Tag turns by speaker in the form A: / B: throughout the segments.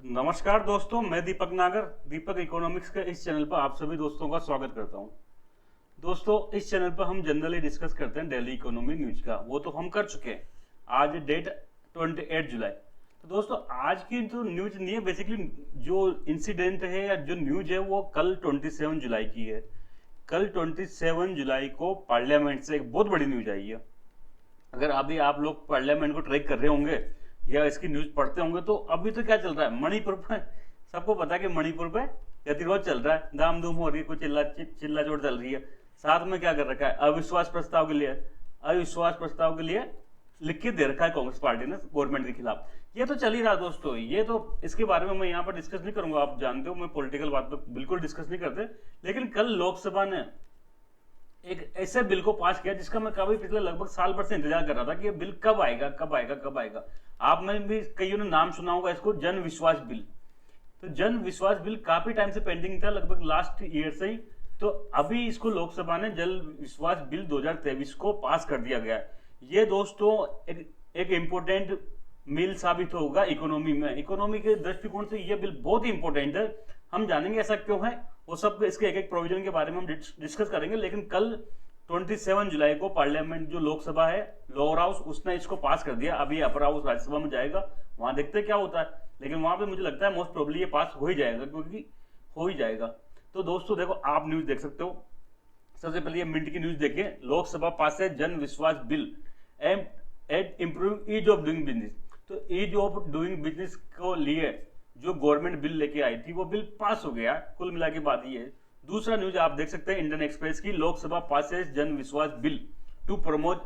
A: नमस्कार दोस्तों, मैं दीपक नागर दीपक इकोनॉमिक्स के इस चैनल पर आप सभी दोस्तों का स्वागत करता हूं। दोस्तों, इस चैनल पर हम जनरली डिस्कस करते हैं दिल्ली इकोनॉमी न्यूज का। वो तो हम कर चुके हैं। आज डेट 28 जुलाई। तो दोस्तों, आज की जो न्यूज नहीं है, बेसिकली जो इंसिडेंट है या जो न्यूज है वो कल 27 जुलाई की है। कल 27 जुलाई को पार्लियामेंट से एक बहुत बड़ी न्यूज आई है। अगर अभी आप लोग पार्लियामेंट को ट्रैक कर रहे होंगे या इसकी न्यूज पढ़ते होंगे तो अभी तो क्या चल रहा है, मणिपुर पे सबको पता है कि मणिपुर पे गतिरोध चल रहा है, दाम धूम हो रही है, कुछ चिल्ला चोट चल रही है। साथ में क्या कर रखा है, अविश्वास प्रस्ताव के लिए लिख के दे रखा है कांग्रेस पार्टी ने गवर्नमेंट के खिलाफ। ये तो चल ही रहा दोस्तों। ये तो इसके बारे में मैं यहाँ पर डिस्कस नहीं करूंगा, आप जानते हो मैं पॉलिटिकल बात पर बिल्कुल डिस्कस नहीं करते। लेकिन कल लोकसभा ने एक ऐसे बिल को पास किया जिसका मैं कभी पिछले लगभग साल भर से इंतजार कर रहा था कि ये बिल कब आएगा। आप में भी कईयों ने नाम सुना होगा इसको, जन विश्वास बिल। तो जन विश्वास बिल काफी टाइम से पेंडिंग था, लगभग लास्ट ईयर से ही। तो अभी इसको लोकसभा ने जन विश्वास बिल 2023 को पास कर दिया गया है। ये दोस्तों एक इंपोर्टेंट मिल साबित होगा इकोनॉमी में। इकोनॉमी के दृष्टिकोण से ये बिल बहुत ही इंपॉर्टेंट है। हम जानेंगे ऐसा क्यों है, वो सब इसके एक प्रोविजन के बारे में हम डिस्कस करेंगे। लेकिन कल 27 जुलाई को पार्लियामेंट जो लोकसभा है, लोअर हाउस, उसने इसको पास कर दिया। अभी अपर हाउस राज्यसभा में जाएगा, वहां देखते क्या होता है। लेकिन वहां पे मुझे लगता है मोस्ट प्रोबेबली ये पास हो ही जाएगा, क्योंकि हो ही जाएगा। तो दोस्तों देखो, आप न्यूज देख सकते हो। सबसे पहले ये मिनट की न्यूज देखिए, लोकसभा पास है Jan Vishwas bill aim at improving ease of doing business. तो ईज ऑफ डूइंग बिजनेस को लिए जो गवर्नमेंट बिल लेके आई थी वो बिल पास हो गया। कुल मिला के बात ये है। दूसरा न्यूज आप देख सकते हैं इंडियन एक्सप्रेस की, Lok Sabha passes Jan Vishwas bill to promote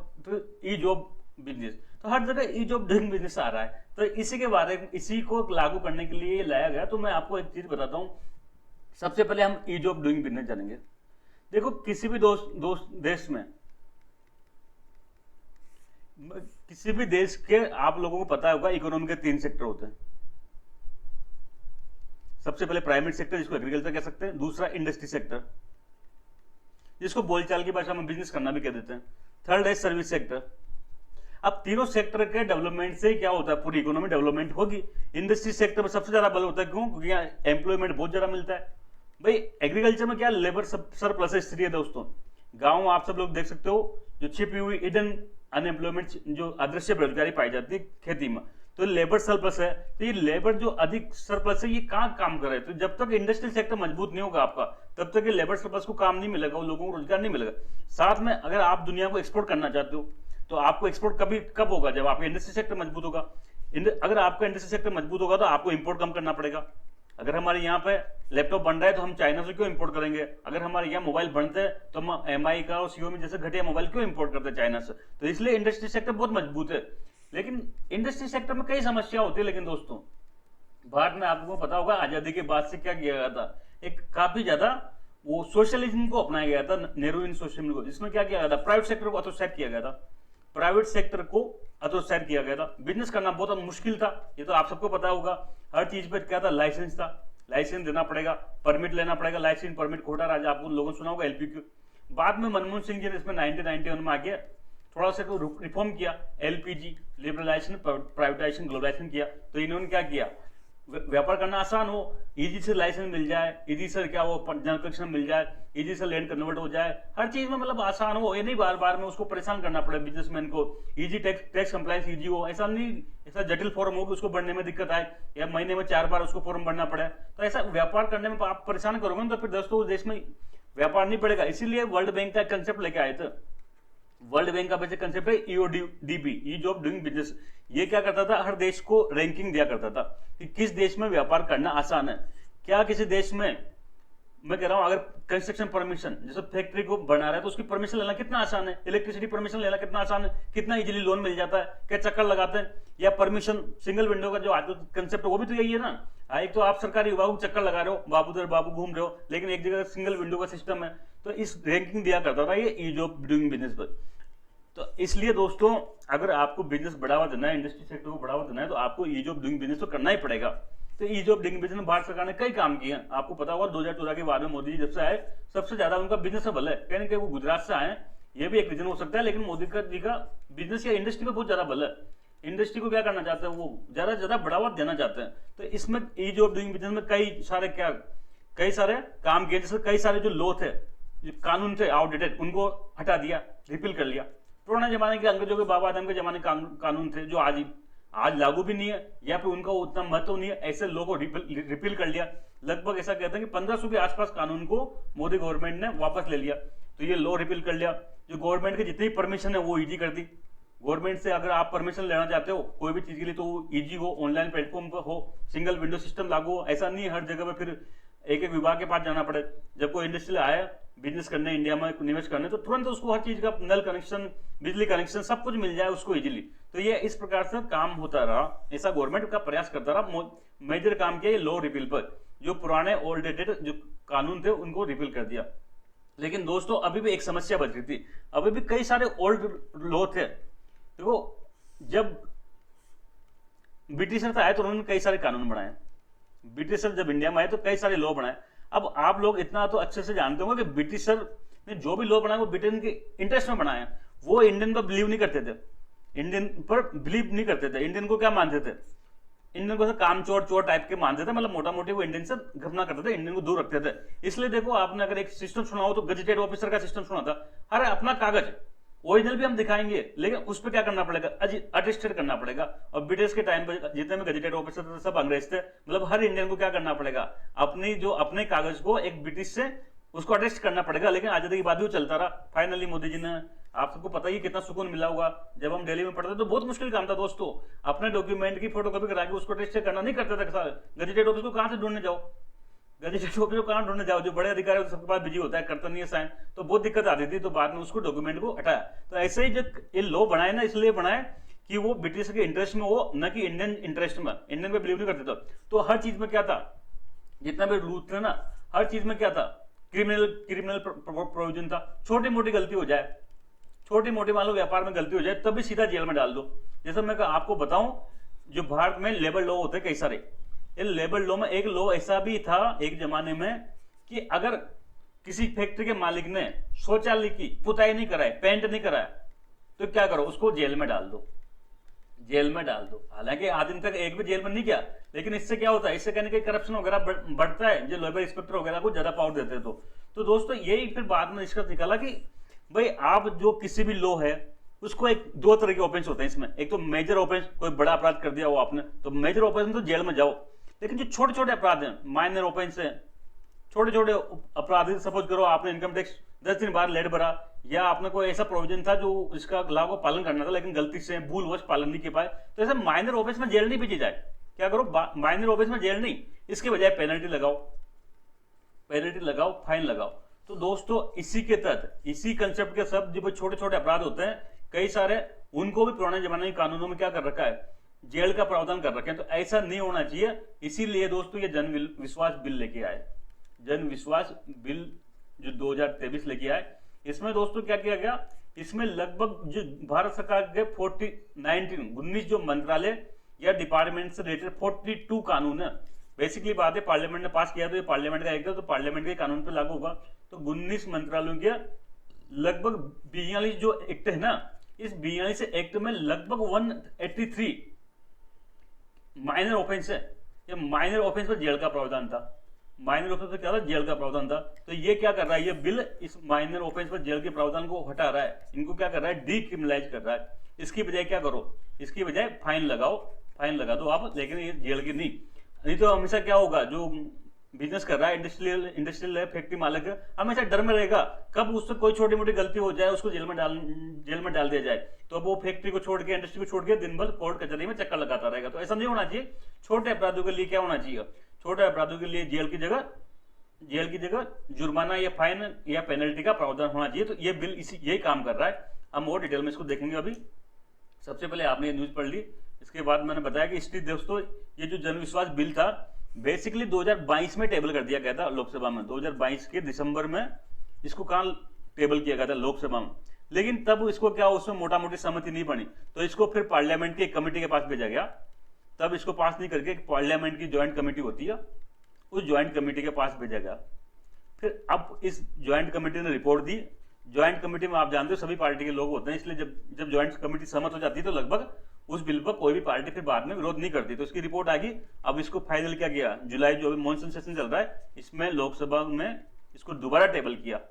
A: ease of business. तो हर जगह ईज ऑफ डूइंग बिजनेस आ रहा है। तो इसी के बारे में, इसी को लागू करने के लिए लाया गया। तो मैं आपको एक चीज बताता हूं। सबसे पहले हम ईज ऑफ डूइंग बिजनेस जानेंगे। देखो, किसी भी देश में, किसी भी देश के, आप लोगों को पता होगा इकोनॉमी के 3 सेक्टर होते हैं। सबसे पहले प्राइमरी सेक्टर, जिसको एग्रीकल्चर कह सकते हैं। दूसरा इंडस्ट्री सेक्टर, जिसको बोलचाल की भाषा में बिजनेस करना भी कह देते हैं। थर्ड है सर्विस सेक्टर। अब तीनों सेक्टर के डेवलपमेंट से क्या होता है, पूरी इकोनॉमी डेवलपमेंट होगी। इंडस्ट्री सेक्टर में सबसे ज्यादा बल होता है, क्यों? क्योंकि यहाँ एम्प्लॉयमेंट बहुत ज्यादा मिलता है। भाई एग्रीकल्चर में क्या लेबर सरप्लस है, स्थिति है दोस्तों। गांव आप सब लोग देख सकते हो, जो छिपी हुई हिडन अनएम्प्लॉयमेंट, जो अदृश्य बेरोजगारी पाई जाती है खेती में, तो लेबर सरप्लस है। तो ये लेबर जो अधिक सरप्लस है, ये कहाँ काम कर रहे हैं? तो जब तक इंडस्ट्रियल सेक्टर मजबूत नहीं होगा आपका, तब तक ये लेबर सरप्लस को काम नहीं मिलेगा, लोगों को रोजगार नहीं मिलेगा। साथ में अगर आप दुनिया को एक्सपोर्ट करना चाहते हो, तो आपको एक्सपोर्ट कब होगा? जब आपका इंडस्ट्री सेक्टर मजबूत होगा। अगर आपका इंडस्ट्री सेक्टर मजबूत होगा तो आपको इंपोर्ट कम करना पड़ेगा। अगर हमारे यहाँ पे लैपटॉप बन रहा है तो हम चाइना से क्यों इंपोर्ट करेंगे? अगर हमारे यहाँ मोबाइल बनते हैं तो हम एमआई का और Xiaomi जैसे घटिया मोबाइल क्यों इंपोर्ट करते हैं चाइना से? तो इसलिए इंडस्ट्री सेक्टर बहुत मजबूत है। लेकिन इंडस्ट्री सेक्टर में कई समस्या होती है। लेकिन दोस्तों, भारत में आपको पता होगा आजादी के बाद से क्या किया गया था, एक काफी ज्यादा वो सोशलिज्म को अपनाया गया था, नेहरूवियन सोशलिज्म को। जिसमें क्या किया गया था, प्राइवेट सेक्टर को हतोत्साहित किया गया था। बिजनेस करना बहुत मुश्किल था, ये तो आप सबको पता होगा। हर चीज पे क्या था, लाइसेंस था, लाइसेंस देना पड़ेगा, परमिट लेना पड़ेगा, लाइसेंस परमिट खोटा राजा, आपको लोगों ने सुना होगा एलपीक्यू। बाद में मनमोहन सिंह जी ने इसमें 1991 में आके थोड़ा सा रिफॉर्म किया, एलपीजी, लिबरलाइजेशन, प्राइवेटाइजेशन, ग्लोबलाइजेशन किया। तो इन्होंने क्या किया, व्यापार करना आसान हो, इजी से लाइसेंस मिल जाए, इजी से क्या वो जनरल कनेक्शन मिल जाए, इजी से लैंड कन्वर्ट हो जाए, हर चीज में मतलब आसान हो। ये नहीं बार बार में उसको परेशान करना पड़े बिजनेसमैन को। इजी टैक्स कंप्लायंस इजी हो, ऐसा नहीं ऐसा जटिल फॉर्म हो कि उसको बढ़ने में दिक्कत आए या महीने में 4 बार उसको फॉर्म भरना पड़े। तो ऐसा व्यापार करने में आप परेशान करोगे तो फिर दोस्तों उस देश में व्यापार नहीं पड़ेगा। इसीलिए वर्ल्ड बैंक का कंसेप्ट लेके आए थे। वर्ल्ड बैंक का बेसिक कंसेप्ट है EODB, ease of doing business. ये क्या करता था, हर देश को रैंकिंग दिया करता था कि किस देश में व्यापार करना आसान है। क्या किसी देश में, मैं कह रहा हूं, अगर कंस्ट्रक्शन परमिशन, जैसे फैक्ट्री को बना रहा है तो उसकी परमिशन लेना कितना आसान है, इलेक्ट्रिसिटी परमिशन लेना कितना आसान है, कितना इजीली लोन मिल जाता है, क्या चक्कर लगाते हैं। या परमिशन सिंगल विंडो का जो आज कंसेप्ट है वो भी तो यही है ना। एक तो आप सरकारी विभाग को चक्कर लगा रहे हो, बाबू दर बाबू घूम रहे हो, लेकिन एक जगह सिंगल विंडो का सिस्टम है। तो इस रैंकिंग दिया करता था ये ईज ऑफ डूइंग बिजनेस पर। तो इसलिए दोस्तों, अगर आपको बिजनेस बढ़ावा देना है, इंडस्ट्री सेक्टर को बढ़ावा देना है, तो आपको ईज ऑफ डूइंग बिजनेस तो करना ही पड़ेगा। तो ईज ऑफ डूइंग बिजनेस में भारत सरकार ने कई काम किए हैं। आपको पता होगा 2014 के बाद में मोदी जी जब से आए, सबसे ज्यादा उनका बिजनेस में बल है। कहीं ना कहीं वो गुजरात से आए, ये भी एक रीजन हो सकता है, लेकिन मोदी जी का बिजनेस या इंडस्ट्री में बहुत ज्यादा बल है। इंडस्ट्री को क्या करना चाहते हैं, वो ज्यादा से ज्यादा बढ़ावा देना चाहते हैं। तो इसमें ईज ऑफ डूइंग बिजनेस में कई सारे काम किए, जैसे कई सारे जो लॉ थे, जो कानून थे आउटडेटेड, उनको हटा दिया, रिपील कर लिया। पुराने जमाने के अंग्रेजों के बाबा आदम के जमाने कानून थे जो आज लागू भी नहीं है, या फिर उनका उतना महत्व नहीं है, ऐसे लोगों को रिपील कर लिया। लगभग ऐसा कहते हैं कि 1500 के आसपास कानून को मोदी गवर्नमेंट ने वापस ले लिया। तो ये लॉ रिपील कर लिया। जो गवर्नमेंट की जितनी परमिशन है वो इजी कर दी। गवर्नमेंट से अगर आप परमिशन लेना चाहते हो कोई भी चीज के लिए तो इजी हो, ऑनलाइन प्लेटफॉर्म पर हो, सिंगल विंडो सिस्टम लागू हो। ऐसा नहीं हर जगह पे फिर एक एक विभाग के पास जाना पड़े। जब कोई इंडस्ट्री आया बिजनेस करने, इंडिया में निवेश करने, तो तुरंत उसको हर चीज का नल कनेक्शन, बिजली कनेक्शन सब कुछ मिल जाए उसको इजीली। तो ये इस प्रकार से काम होता रहा, ऐसा गवर्नमेंट का प्रयास करता रहा। मेजर काम किया ये लॉ रिपील पर, जो पुराने ओल्डेटेड जो कानून थे उनको रिपील कर दिया। लेकिन दोस्तों अभी भी एक समस्या बच रही थी, अभी भी कई सारे ओल्ड लॉ थे। देखो, जब ब्रिटिशर आए तो उन्होंने कई सारे कानून बनाए। ब्रिटिशर जब इंडिया में आए तो कई सारे लॉ बनाए। अब आप लोग इतना तो अच्छे से जानते होंगे कि ब्रिटिशर ने जो भी लॉ बनाए वो ब्रिटेन के इंटरेस्ट में बनाए। वो इंडियन पर बिलीव नहीं करते थे, इंडियन पर बिलीव नहीं करते थे। इंडियन को क्या मानते थे, इंडियन को कामचोर चोर टाइप के मानते थे। मतलब मोटा मोटी वो इंडियन से घटना करते थे, इंडियन को दूर रखते थे। इसलिए देखो, आपने अगर एक सिस्टम सुना हो तो गजेटेड ऑफिसर का सिस्टम सुना था। अरे अपना कागज ओरिजिनल भी हम दिखाएंगे, लेकिन उस पर क्या करना पड़ेगा, अटेस्टेड करना पड़ेगा। और ब्रिटिश के टाइम पर जितने भी गजेटेड ऑफिसर थे सब अंग्रेज थे। मतलब हर इंडियन को क्या करना पड़ेगा, अपने कागज को एक ब्रिटिश से उसको अटेस्ट करना पड़ेगा। लेकिन आजादी के बाद भी वो चलता रहा। फाइनली मोदी जी ने, आप सबको पता ही कितना सुकून मिला होगा जब हम दिल्ली में पढ़ते थे। तो बहुत मुश्किल काम था दोस्तों, अपने डॉक्यूमेंट की फोटोकॉपी करा के उसको अटेस्ट करना नहीं करते थे। गजेटेड ऑफिस को कहां से ढूंढने जाओ, गजेटेड ऑफिस को कहां ढूंढने जाओ, जो बड़े अधिकारी होते सबके पास बिजी होता है, करता नहीं है साइन। तो बहुत दिक्कत आती थी। तो बाद में उसको डॉक्यूमेंट को हटाया। तो ऐसे ही जो ये लॉ बनाए ना, इसलिए बनाए कि वो ब्रिटिश के इंटरेस्ट में हो, न कि इंडियन इंटरेस्ट में। इंडियन पे बिलीव नहीं करते थे। तो हर चीज में क्या था, जितना भी रूल थे ना, हर चीज में क्या था, क्रिमिनल प्रोविजन था। छोटी मोटी गलती हो जाए, छोटी मोटी मान लो व्यापार में गलती हो जाए, तब भी सीधा जेल में डाल दो। जैसे मैं आपको बताऊं, जो भारत में लेबर लॉ होते हैं कई सारे, इन लेबर लॉ में एक लॉ ऐसा भी था एक जमाने में कि अगर किसी फैक्ट्री के मालिक ने शौचालय की पुताई नहीं कराई, पेंट नहीं कराया, तो क्या करो, उसको जेल में डाल दो, जेल में डाल दो। हालांकि आज दिन तक एक भी जेल में नहीं गया, लेकिन इससे क्या होता है, इससे कहीं ना कहीं करप्शन वगैरह बढ़ता है, जो लेबर इंस्पेक्टर वगैरह को ज्यादा पावर देते हैं। तो दोस्तों यही फिर बाद में निष्कर्ष निकाला कि भाई आप जो किसी भी लॉ है उसको एक दो तरह के ऑफेंस होते हैं इसमें। एक तो मेजर ऑफेंस, कोई बड़ा अपराध कर दिया हो आपने, तो मेजर ऑफेंस तो जेल में जाओ। लेकिन जो छोटे छोटे अपराध हैं, माइनर ऑफेंस है, छोटे छोटे अपराध, सपोज करो आपने इनकम टैक्स 10 दिन बाद लेट भरा, या आपने कोई ऐसा प्रोविजन था जो इसका लॉ को पालन करना था लेकिन गलती से भूलवश पालन नहीं कर पाए, तो ऐसे माइनर ऑफेंस में जेल नहीं भेजी जाए। क्या करो, माइनर ऑफेंस में जेल नहीं, इसके बजाय पेनल्टी लगाओ, फाइन लगाओ। तो दोस्तों इसी के तहत, इसी कंसेप्ट के सब जो छोटे छोटे अपराध होते हैं कई सारे, उनको भी पुराने जमाने के कानूनों में क्या कर रखा है, जेल का प्रावधान कर रखे हैं। तो ऐसा नहीं होना चाहिए। इसीलिए दोस्तों ये जन विश्वास बिल लेके आए, जन विश्वास बिल जो 2023 लेके आए। इसमें दोस्तों क्या किया गया, इसमें लगभग जो भारत सरकार के 19 जो मंत्रालय या डिपार्टमेंट से रिलेटेड 42 कानून है। बेसिकली बात है, पार्लियामेंट ने पास किया तो ये पार्लियामेंट का एक था, तो पार्लियामेंट के कानून पे लागू होगा। तो 19 मंत्रालयों के लगभग 42 जो एक्ट है ना, इस 42 एक्ट में लगभग 183 माइनर ऑफेंस है। ये माइनर ऑफेंस पर जेल का प्रावधान था, माइनर ऑफेंस पर क्या था, जेल का प्रावधान था। तो ये क्या कर रहा है, ये बिल इस माइनर ऑफेंस पर जेल के प्रावधान को हटा रहा है, इनको क्या कर रहा है, डीक्रिमिनलाइज कर रहा है। इसकी बजाय क्या करो, इसकी बजाय फाइन लगाओ, फाइन लगा दो आप, लेकिन ये जेल की नहीं तो हमेशा क्या होगा, जो बिजनेस कर रहा है, इंडस्ट्रियल फैक्ट्री मालिक हमेशा डर में रहेगा कब उससे कोई छोटी मोटी गलती हो जाए उसको जेल में डाल दिया जाए। तो अब वो फैक्ट्री को छोड़ के, इंडस्ट्री को छोड़ के दिन भर कोर्ट कचहरी में चक्कर लगाता रहेगा। तो ऐसा नहीं होना चाहिए। छोटे अपराधों के लिए क्या होना चाहिए, छोटे अपराधों के लिए जेल की जगह जुर्माना या फाइन या पेनल्टी का प्रावधान होना चाहिए। तो ये बिल यही काम कर रहा है। हम और डिटेल में इसको देखेंगे। अभी सबसे पहले आपने न्यूज पढ़ ली, इसके बाद मैंने बताया कि इसलिए दोस्तों ये जो जनविश्वास बिल था बेसिकली 2022 में टेबल कर दिया गया था लोकसभा में। 2022 के दिसंबर में इसको कहां टेबल किया गया था, लोकसभा में। लेकिन तब इसको क्या, उसमें मोटा मोटी सहमति नहीं बनी, तो इसको फिर पार्लियामेंट की एक कमेटी के पास भेजा गया। तब इसको पास नहीं करके पार्लियामेंट की ज्वाइंट कमेटी होती है, उस ज्वाइंट कमेटी के पास भेजा गया। फिर अब इस ज्वाइंट कमेटी ने रिपोर्ट दी। ज्वाइंट कमेटी में आप जानते हो सभी पार्टी के लोग होते हैं, इसलिए जब ज्वाइंट कमेटी सहमत हो जाती है तो लगभग उस बिल पर कोई भी पार्टी फिर बाद में विरोध नहीं करती। तो इसकी रिपोर्ट आ गई। अब इसको फाइनल क्या किया, जुलाई जो अभी मॉनसून सेशन चल रहा है इसमें लोकसभा में इसको दोबारा टेबल किया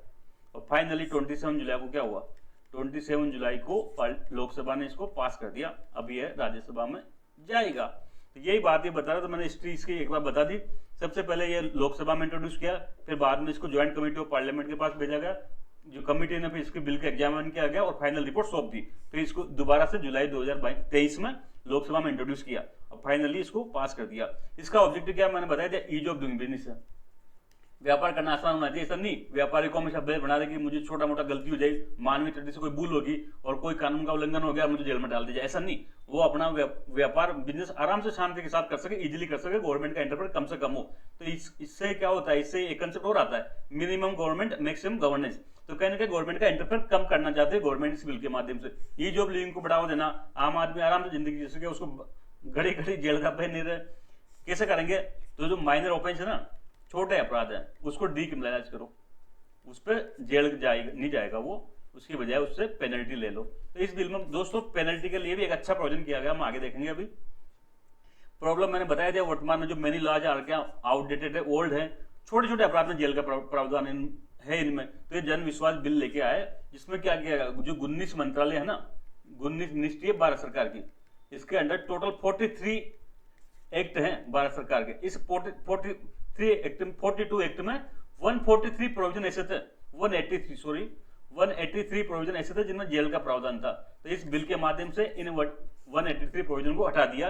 A: और फाइनली 27 जुलाई को क्या हुआ, 27 जुलाई को लोकसभा ने इसको पास कर दिया। अब ये राज्यसभा में जाएगा। तो यही बात ये बता रहा था, मैंने हिस्ट्री इसकी एक बार बता दी। सबसे पहले ये लोकसभा में इंट्रोड्यूस किया, फिर बाद में इसको ज्वाइंट कमेटी ऑफ पार्लियामेंट के पास भेजा गया, जो कमेटी ने फिर इसके बिल का एग्जामिन किया गया और फाइनल रिपोर्ट सौंप दी। फिर इसको दोबारा से जुलाई 2023 में लोकसभा में इंट्रोड्यूस किया और फाइनली इसको पास कर दिया। इसका ऑब्जेक्टिव क्या मैंने बताया था, ईज ऑफ डूइंग बिजनेस है। व्यापार करना आसान होना चाहिए, ऐसा नहीं व्यापारी को हमेशा बना दे कि मुझे छोटा मोटा गलती हो जाए, मानवीय तरीके से कोई भूल होगी और कोई कानून का उल्लंघन हो गया मुझे जेल में डाल दिया जाए, ऐसा नहीं। वो अपना व्यापार बिजनेस आराम से शांति के साथ कर सके, इजीली कर सके, गवर्नमेंट का इंटरफेयर कम से कम हो। तो इससे क्या होता है, इससे एक कंसेप्ट और आता है, मिनिमम गवर्नमेंट मैक्सिमम गवर्नेंस। तो कहीं ना कहीं गवर्नमेंट का इंटरफेयर कम करना चाहते हैं गवर्नमेंट इस बिल के माध्यम से। ईज ऑफ लिविंग को बढ़ावा देना, आम आदमी आराम से जिंदगी जी सके, उसको घड़ी घड़ी जेल का पे नहीं रहे। कैसे करेंगे, तो जो माइनर ऑफेंस है ना, छोटे अपराध है, उसको डीक्रिमिनलाइज करो, उस पर जेल जाएगा नहीं जाएगा वो, उसकी बजाय उससे पेनल्टी ले लो। तो इस बिल में दोस्तों पेनल्टी के लिए भी एक अच्छा प्रोविजन किया गया, हम आगे देखेंगे। अभी प्रॉब्लम मैंने बताया था, वर्तमान में जो मेनी लॉज आउटडेटेड है, ओल्ड है, छोटे छोटे अपराध में जेल का प्रावधान है इनमें। तो ये जन विश्वास बिल लेके आए, जिसमें क्या किया गया, जो 19 मंत्रालय है ना, 19 मिनिस्ट्री है भारत सरकार की, इसके अंडर टोटल 43 एक्ट हैं भारत सरकार के। इस 42 एक्ट में 143 प्रोविजन ऐसे थे, 183 प्रोविजन ऐसे थे जिनमें जेल का प्रावधान था। तो इस बिल के माध्यम से इन 183 प्रोविजन को हटा दिया।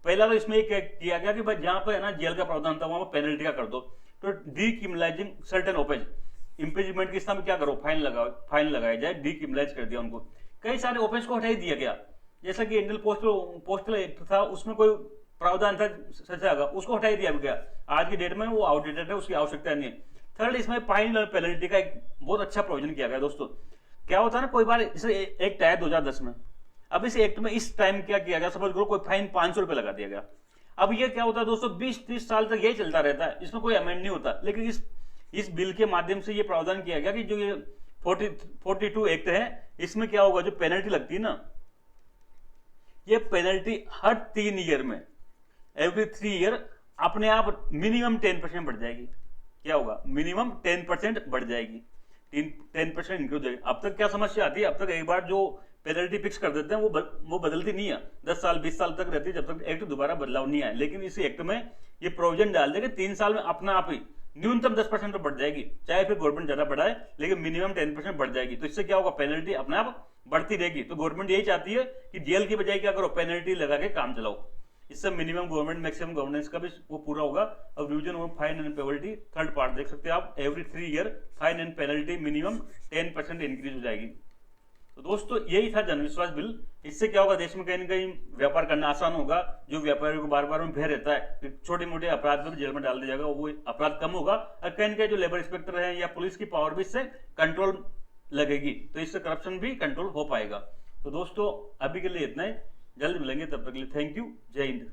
A: पहला तो इसमें किया गया कि भाई जहां पर है ना जेल का प्रावधान था वहां पर पेनल्टी का कर दो। तो डीक्रिमिनलाइजिंग सर्टेन ऑफेंस, इंप्रिजमेंट की स्थान में क्या करो, फाइन लगाया जाए, डीक्रिमिनलाइज कर दिया उनको। कई सारे ऑफेंस को हटा ही दिया गया, जैसा कि इंडियन पोस्टल एक्ट था, उसमें कोई प्रावधान था सजा का, उसको हटा ही दिया गया। आज की डेट में वो आउटडेटेड है, उसकी आवश्यकता नहीं है। थर्ड, इसमें फाइन और पेनल्टी का एक बहुत अच्छा प्रोविजन किया गया। दोस्तों क्या होता है ना, कोई बार इसे एक्ट आया 2010 में, अब इस एक्ट में इस टाइम क्या किया गया, सपोज करो कोई फाइन 500 रुपए लगा दिया गया। अब ये क्या होता है दोस्तों, 20-30 साल तक यही चलता रहता है, इसमें कोई अमेंड नहीं होता। लेकिन इस बिल के माध्यम से ये प्रावधान किया गया कि जो ये 42 एक्ट है, इसमें क्या होगा, जो पेनल्टी लगती है ना, ये पेनल्टी हर 3 ईयर में, एवरी 3 ईयर अपने आप मिनिमम 10% बढ़ जाएगी। क्या होगा, मिनिमम 10% बढ़ जाएगी, 10% इंक्रीज हो जाएगी। अब तक क्या समस्या आती है, अब तक एक बार जो पेनल्टी फिक्स कर देते हैं वो बदलती नहीं है, 10 साल 20 साल तक रहती है, जब तक एक्ट दोबारा बदलाव नहीं आए। लेकिन इस एक्ट में ये प्रोविजन डाल देगा 3 साल में अपना आप ही न्यूनतम 10% तो बढ़ जाएगी, चाहे फिर गवर्नमेंट ज्यादा बढ़ाए, लेकिन मिनिमम 10% बढ़ जाएगी। तो इससे क्या होगा, पेनल्टी अपने आप बढ़ती रहेगी। तो गवर्नमेंट यही चाहती है कि जेल की बजाय क्या करो, पेनल्टी लगा के काम चलाओ। इससे मिनिमम गवर्नमेंट मैक्सिमम गवर्नेंस का भी वो पूरा होगा। अब revision of fine and penalty third part देख सकते हैं आप, every 3 year fine and penalty minimum 10% increase हो जाएगी। तो दोस्तों यही था जनविश्वास बिल। इससे क्या होगा, देश में कहीं ना कहीं व्यापार करना आसान होगा। जो व्यापारियों को बार बार में भय रहता है छोटे मोटे अपराध में जेल में डाल दिया जाएगा, वो अपराध कम होगा। और कहीं ना कहीं जो लेबर इंस्पेक्टर है या पुलिस की पावर भी इससे कंट्रोल लगेगी, तो इससे करप्शन भी कंट्रोल हो पाएगा। तो दोस्तों अभी के लिए इतना ही, जल्द मिलेंगे, तब तक के लिए थैंक यू, जय हिंद।